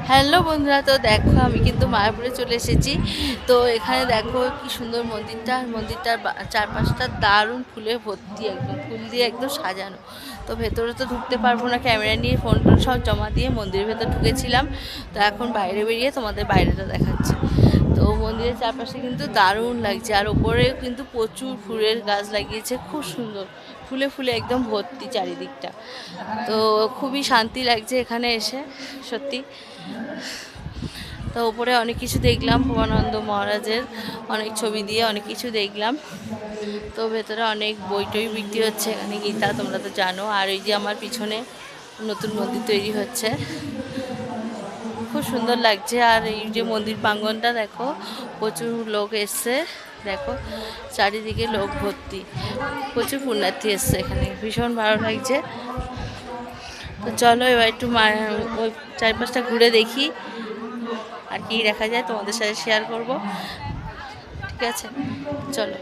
Hello বন্ধুরা, তো দেখো আমি কিন্তু মায়াপুরে চলে এসেছি। তো এখানে দেখো কি সুন্দর মন্দিরটা, আর মন্দিরটার চারপাশটা দারুণ ফুলে ভর্তি, একদম ফুল দিয়ে একদম সাজানো। তো ভেতরে তো ঢুকতে পারবো না, ক্যামেরা নিয়ে ফোন টোন সব জমা দিয়ে মন্দিরের ভেতর ঢুকেছিলাম। তো এখন বাইরে বেরিয়ে তোমাদের বাইরেটা দেখাচ্ছি। তো মন্দিরের চারপাশে কিন্তু দারুণ লাগছে, আর ওপরে কিন্তু প্রচুর ফুলের গাছ লাগিয়েছে, খুব সুন্দর ফুলে ফুলে একদম ভর্তি চারিদিকটা। তো খুবই শান্তি লাগছে এখানে এসে, সত্যি। তো উপরে অনেক কিছু দেখলাম, ভবানন্দ মহারাজের অনেক ছবি দিয়ে অনেক কিছু দেখলাম। তো ভেতরে অনেক বই টই বিক্রি হচ্ছে, এখানে গীতা তোমরা তো জানো। আর ওই যে আমার পিছনে নতুন মন্দির তৈরি হচ্ছে, খুব সুন্দর লাগছে। আর এই যে মন্দির প্রাঙ্গণটা দেখো, প্রচুর লোক এসছে, দেখো চারিদিকে লোক ভর্তি, প্রচুর পুণ্যার্থী এসছে এখানে, ভীষণ ভালো লাগছে। তো চলো এবার একটু ওই চারপাশটা ঘুরে দেখি, আর কি দেখা যায় তোমাদের সাথে শেয়ার করব। ঠিক আছে, চলো।